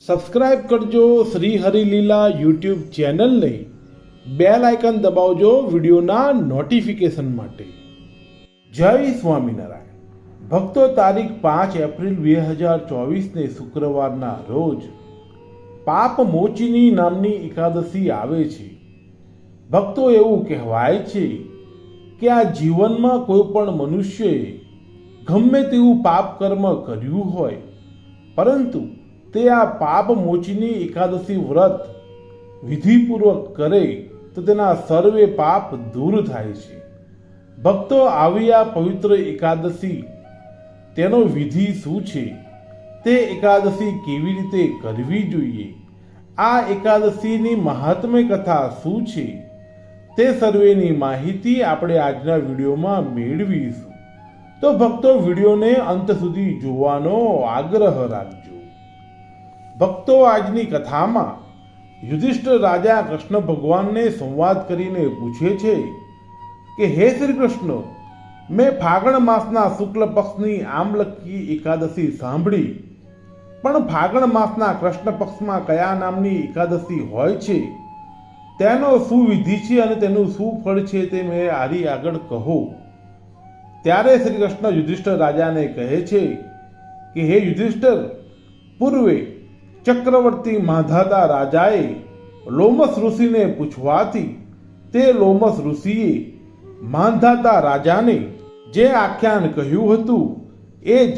Subscribe કરજો Shri Harileela YouTube ચેનલને, bell icon દબાવજો વિડીયોના નોટિફિકેશન માટે. જય સ્વામિનારાયણ. ભક્તો, તારીખ 5 એપ્રિલ 2024ને શુક્રવારના રોજ પાપ મોચીની નામની એકાદશી આવે છે. ભક્તો, એવું કહેવાય છે કે આ જીવનમાં કોઈ પણ મનુષ્યએ ગમે તેવું પાપ કર્મ કર્યું હોય, પરંતુ તે આ પાપ મોચીની એકાદશી વ્રત વિધિપૂર્વક કરે તો તેના સર્વે પાપ દૂર થાય છે. ભક્તો, આવી આ પવિત્ર એકાદશી, તેનો વિધિ શું છે, તે એકાદશી કેવી રીતે કરવી જોઈએ, આ એકાદશીની મહાત્મ્ય કથા શું છે, તે સર્વેની માહિતી આપણે આજના વિડીયોમાં મેળવીશું. તો ભક્તો, વિડીયોને અંત સુધી જોવાનો આગ્રહ રાખજો. ભક્તો, આજની કથામાં યુધિષ્ઠિર રાજા કૃષ્ણ ભગવાનને સંવાદ કરીને પૂછે છે કે હે શ્રી કૃષ્ણ, મેં ફાગણ માસના શુક્લ પક્ષની આમલકી એકાદશી સાંભળી, પણ ફાગણ માસના કૃષ્ણ પક્ષમાં કયા નામની એકાદશી હોય છે, તેનો શું વિધિ છે અને તેનું શું ફળ છે, તે મેં આરી આગળ કહો. ત્યારે શ્રી કૃષ્ણ યુધિષ્ઠિર રાજાને કહે છે કે હે યુધિષ્ઠિર, પૂર્વે ચક્રવર્તી માંધાતા રાજાએ લોમસ ઋષિને પૂછવાથી તે લોમસ ઋષિએ માંધાતા રાજાને જે આખ્યાન કહ્યું હતું એ જ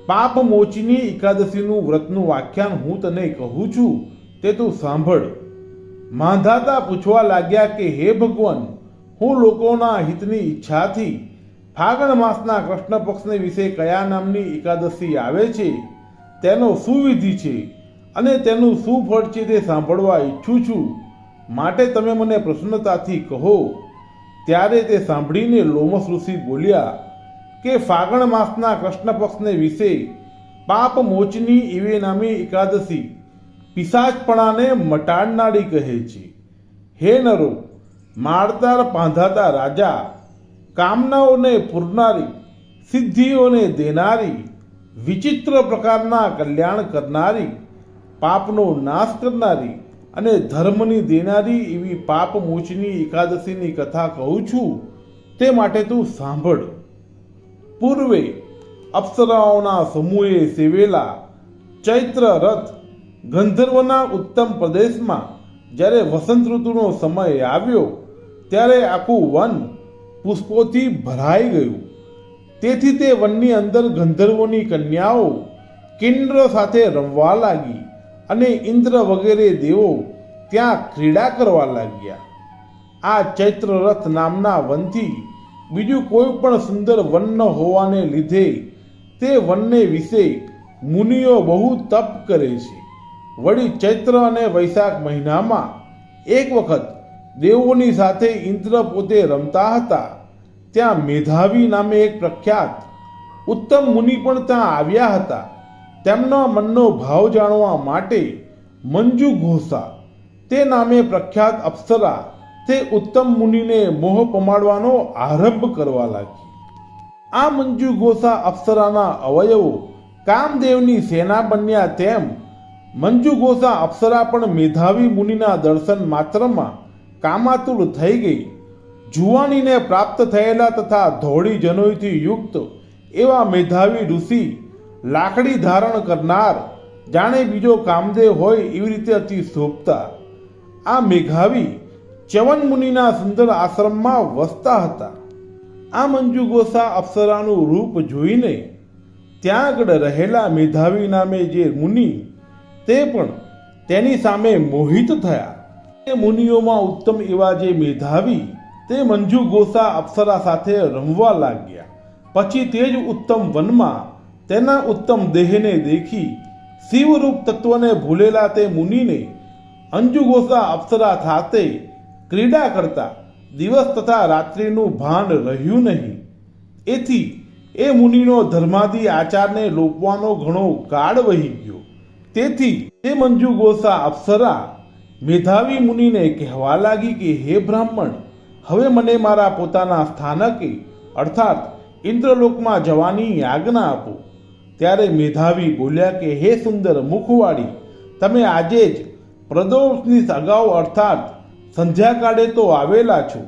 પાપ મોચીની એકાદશીનું વ્રતનું આખ્યાન હું તને કહું છું, તે તું સાંભળ. માંધાતા પૂછવા લાગ્યા કે હે ભગવાન, હું લોકોના હિતની ઈચ્છાથી ફાગણ માસના કૃષ્ણ પક્ષને વિશે કયા નામની એકાદશી આવે છે, તેનો શું વિધિ છે અને તેનું શું ફળ છે તે સાંભળવા ઈચ્છું છું, માટે તમે મને પ્રસન્નતાથી કહો. ત્યારે તે સાંભળીને લોમસ ઋષિ બોલ્યા કે ફાગણ માસના કૃષ્ણ પક્ષને વિશે પાપ મોચની એવી નામી એકાદશી પિશાચપણાને મટાડનારી કહે છે. હે નરો, મારતાર પાંધાતા રાજા, કામનાઓને પૂરનારી, સિદ્ધિઓને દેનારી, વિચિત્ર પ્રકારના કલ્યાણ કરનારી, પાપનો નાશ કરનારી અને ધર્મની દેનારી એવી પાપ મોચની એકાદશીની કથા કહું છું, તે માટે તું સાંભળ. પૂર્વે અપ્સરાઓના સમૂહે સેવેલા ચૈત્ર રથ ગંધર્વના ઉત્તમ પ્રદેશમાં જ્યારે વસંત ઋતુનો સમય આવ્યો, ત્યારે આખું વન પુષ્પોથી ભરાઈ ગયું. તેથી તે વનની અંદર ગંધર્વોની કન્યાઓ કિન્નર સાથે રમવા લાગી અને ઇન્દ્ર વગેરે દેવો ત્યાં ક્રીડા કરવા લાગ્યા. આ ચૈત્ર રથ નામના વનથી બીજું કોઈ પણ સુંદર વન ન હોવાને લીધે તે વનને વિશે મુનિઓ બહુ તપ કરે છે. વળી ચૈત્ર અને વૈશાખ મહિનામાં એક વખત દેવોની સાથે ઇન્દ્ર પોતે રમતા હતા. ત્યાં મેધાવી નામે એક પ્રખ્યાત ઉત્તમ મુનિ પણ ત્યાં આવ્યા હતા. તેમના મનનો ભાવ જાણવા માટે મંજુ ઘોષા તે નામે પ્રખ્યાત અપ્સરા તે ઉત્તમ મુનિને મોહ પમાડવાનો આરંભ કરવા લાગી. આ મંજુ ઘોષા અપ્સરાના અવયવો કામદેવની સેના બન્યા, તેમ મંજુ ઘોષા અપ્સરા પણ મેધાવી મુનિના દર્શન માત્રમાં કામાતુર થઈ ગઈ. જુવાનીને પ્રાપ્ત થયેલા તથા ધોળી જનોઈથી યુક્ત એવા મેધાવી ઋષિ લાકડી ધારણ કરનાર, જાણે બીજો કામદેવ હોય એવી રીતે અતિ શોભતા આ મેઘાવી ચ્યવન મુનિના સુંદર આશ્રમમાં વસતા હતા. આ મંજુ ઘોષા અપ્સરાનું રૂપ જોઈને ત્યાં આગળ રહેલા મેધાવી નામે જે મુનિ તે પણ તેની સામે મોહિત થયા. તે મુનિઓમાં ઉત્તમ એવા જે મેધાવી તે મંજુ ઘોષા અપ્સરા સાથે રમવા લાગ્યા. પછી તે જ ઉત્તમ વનમાં તેના ઉત્તમ દેહને દેખી શિવરૂપ તત્વને ભૂલેલા તે મુનિને અંજુ ઘોષા અપ્સરા સાથે ક્રીડા કરતા દિવસ તથા રાત્રિનું ભાન રહ્યું નહીં. એથી એ મુનિનો ધર્માદિ આચારને લોપવાનો ઘણો કાળ વહી ગયો. તેથી તે મંજુ ઘોષા અપ્સરા મેધાવી મુનિને કહેવા લાગી કે હે બ્રાહ્મણ, હવે મને મારા પોતાના સ્થાનકે અર્થાત ઇન્દ્રલોકમાં જવાની આજ્ઞા આપો. ત્યારે મેધાવી બોલ્યા કે હે સુંદર મુખવાળી, તમે આજે જ પ્રદોષની અગાઉ અર્થાત સંધ્યાકાળે તો આવેલા છો,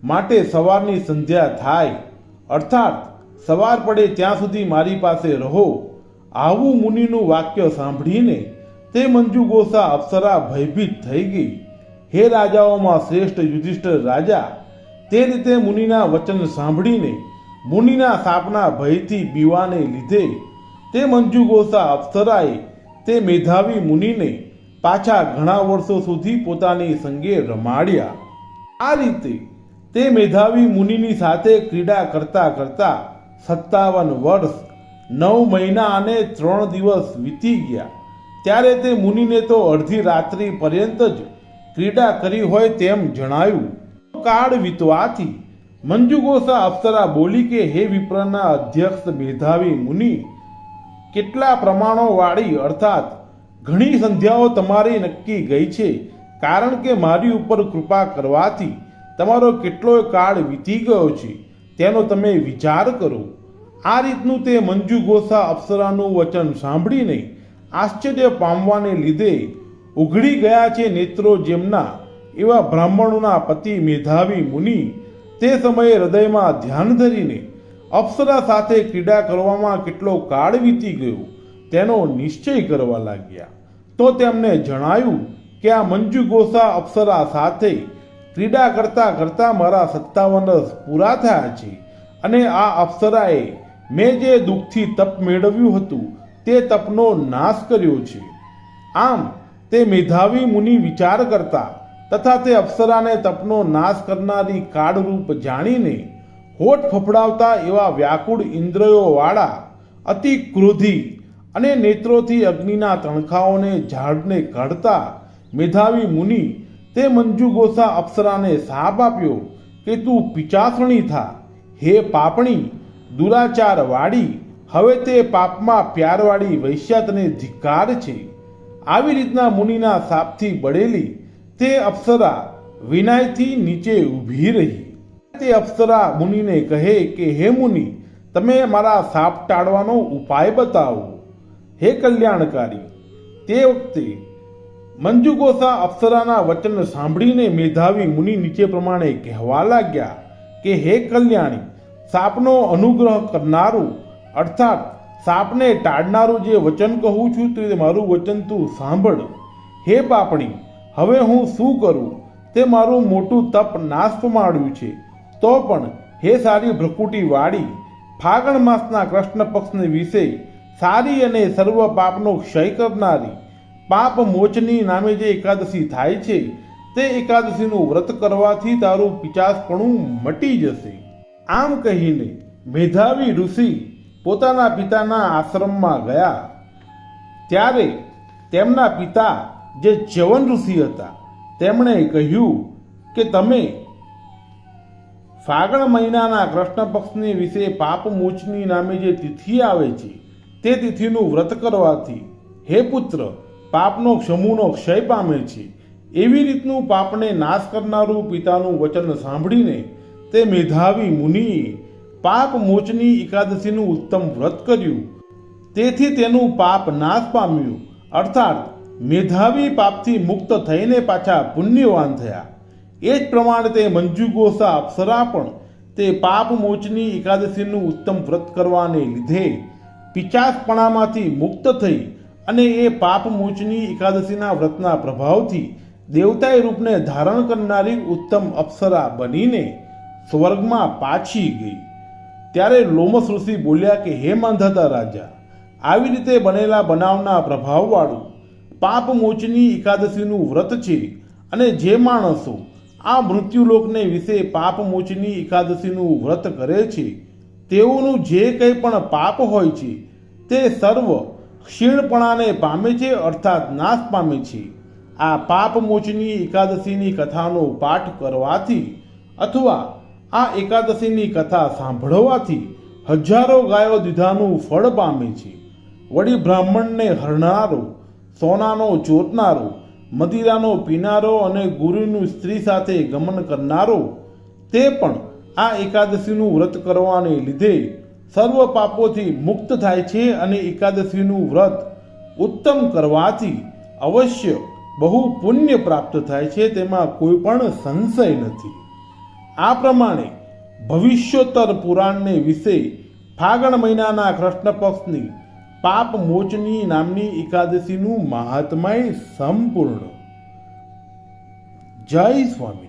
માટે સવારની સંધ્યા થાય અર્થાત સવાર પડે ત્યાં સુધી મારી પાસે રહો. આવું મુનિનું વાક્ય સાંભળીને તે મંજુઘોષા અપ્સરા ભયભીત થઈ ગઈ. હે રાજાઓમાં શ્રેષ્ઠ યુધિષ્ઠિર રાજા, તે રીતે મુનિના વચન સાંભળીને મુનિના શાપના ભયથી બીવાને લીધે તે મંજુઘોષા અપ્સરાએ તે મેધાવી મુનિને પાછા ઘણા વર્ષો સુધી પોતાની સંગે રમાડ્યા. આ રીતે તે મેધાવી મુનિની સાથે ક્રીડા કરતા કરતા 57 વર્ષ 9 મહિના અને 3 દિવસ વીતી ગયા. ત્યારે તે મુનિને તો અડધી રાત્રિ પર્યંત જ ક્રીડા કરી હોય તેમ જણાયું. કાળ વીતવાથી મંજુઘોષા અપ્સરા બોલી કે હે વિપ્રના અધ્યક્ષ મેધાવી મુનિ, કેટલા પ્રમાણો વાળી અર્થાત ઘણી સંધ્યાઓ તમારી નક્કી ગઈ છે, કારણ કે મારી ઉપર કૃપા કરવાથી તમારો કેટલોય કાળ વીતી ગયો છે, તેનો તમે વિચાર કરો. આ રીતનું તે મંજુઘોષા અપ્સરાનું વચન સાંભળીને આશ્ચર્ય પામવાને લીધે ઉઘડી ગયા છે નેત્રો જેમના એવા બ્રાહ્મણોના પતિ મેધાવી મુનિ તે સમયે હૃદયમાં ધ્યાન ધરીને અપ્સરા સાથે ક્રીડા કરવામાં કેટલો કાળ વીતી ગયો તેનો નિશ્ચય કરવા લાગ્યા. તો તેમને જણાયું કે આ મંજુઘોષા અપ્સરા સાથે ક્રીડા કરતા કરતા મારા 57 વર્ષ પૂરા થયા છે અને આ અપ્સરાએ મેં જે દુઃખથી તપ મેળવ્યું હતું તે તપનો નાશ કર્યો છે. આમ તે મેધાવી મુનિ વિચાર કરતા તથા તે અપ્સરાને તપનો નાશ કરનારી કાળરૂપ જાણીને હોઠ ફફડાવતા એવા વ્યાકુળ ઇન્દ્રિયોવાળા અતિ ક્રોધી અને નેત્રોથી અગ્નિના તણખાઓને ઝાડને કાઢતા મેધાવી મુનિ તે મંજુઘોષા અપ્સરાને શાપ આપ્યો કે તું પિચાસણી થા. હે પાપણી, દુરાચાર વાળી, હવે તે પાપમાં પ્યારવાળી વૈશ્યા તને ધિક્કાર છે. આવી રીતના મુનિના શાપથી બળેલી તે અપ્સરા વિનાયથી નીચે ઊભી રહી. તે અપ્સરા મુનિને કહે કે હે મુનિ, તમે મારા શાપ ટાળવાનો ઉપાય બતાવો. હે કલ્યાણકારી. તે વખતે મંજુઘોષા અપ્સરાના વચન સાંભળીને મેધાવી મુનિ નીચે પ્રમાણે કહેવા લાગ્યા કે હે કલ્યાણી, શાપનો અનુગ્રહ કરનારું અર્થાત શાપને ટાળનારું જે વચન કહું છું તે મારું વચન તું સાંભળ. હે પાપણી, હવે હું શું કરું? તે મારું મોટું તપ નાશ પામ્યું છે. તો પણ હે સારી ભ્રકુટી વાળી, ફાગણ માસના કૃષ્ણ પક્ષને વિશે સારી અને સર્વ પાપનો ક્ષય કરનારી પાપ મોચની નામે જે એકાદશી થાય છે તે એકાદશીનું વ્રત કરવાથી તારું પિચાસપણું મટી જશે. આમ કહીને મેધાવી ઋષિ પોતાના પિતાના આશ્રમમાં ગયા. ત્યારે તેમના પિતા જે ચ્યવન ઋષિ હતા તેમણે કહ્યું કે તમે ફાગણ મહિનાના કૃષ્ણ પક્ષની વિશે પાપ મોચની નામે જે તિથિ આવે છે તે તિથિનું વ્રત કરવાથી હે પુત્ર પાપનો સમૂહનો ક્ષય પામે છે. એવી રીતનું પાપને નાશ કરનારું પિતાનું વચન સાંભળીને તે મેધાવી મુનિએ પાપ મોચની એકાદશીનું ઉત્તમ વ્રત કર્યું. તેથી તેનું પાપ નાશ પામ્યું અર્થાત મેધાવી પાપથી મુક્ત થઈને પાછા પુણ્યવાન થયા. એ જ પ્રમાણે તે મંજુઘોષા અપ્સરા પણ તે પાપ મોચની એકાદશીનું ઉત્તમ વ્રત કરવાને લીધે પિચાસપણામાંથી મુક્ત થઈ અને એ પાપ મોચની એકાદશીના વ્રતના પ્રભાવથી દેવતાય રૂપને ધારણ કરનારી ઉત્તમ અપ્સરા બનીને સ્વર્ગમાં પાછી ગઈ. ત્યારે લોમસ ઋષિ બોલ્યા કે હે માંધાતા રાજા, આવી રીતે બનેલા બનાવના પ્રભાવવાળું પાપ મોચની એકાદશીનું વ્રત છે અને જે માણસો આ મૃત્યુલોકને વિશે પાપ મોચની એકાદશીનું વ્રત કરે છે તેઓનું જે કંઈ પણ પાપ હોય છે તે સર્વ ક્ષીણપણાને પામે છે અર્થાત નાશ પામે છે. આ પાપ મોચની એકાદશીની કથાનો પાઠ કરવાથી અથવા આ એકાદશીની કથા સાંભળવાથી હજારો ગાયો દીધાનું ફળ પામે છે. વળી બ્રાહ્મણને હરનારો, સોનાનો ચોરનારો, મદિરાનો પીનારો અને ગુરુની સ્ત્રી સાથે ગમન કરનારો તે પણ આ એકાદશીનું વ્રત કરવાને લીધે સર્વ પાપોથી મુક્ત થાય છે અને એકાદશીનું વ્રત ઉત્તમ કરવાથી અવશ્ય બહુ પુણ્ય પ્રાપ્ત થાય છે, તેમાં કોઈ પણ સંશય નથી. આ પ્રમાણે ભવિષ્યોત્તર પુરાણને વિશે ફાગણ મહિનાના કૃષ્ણ પક્ષની પાપ મોચની નામની એકાદશીનું મહાત્મય સંપૂર્ણ. જય સ્વામી.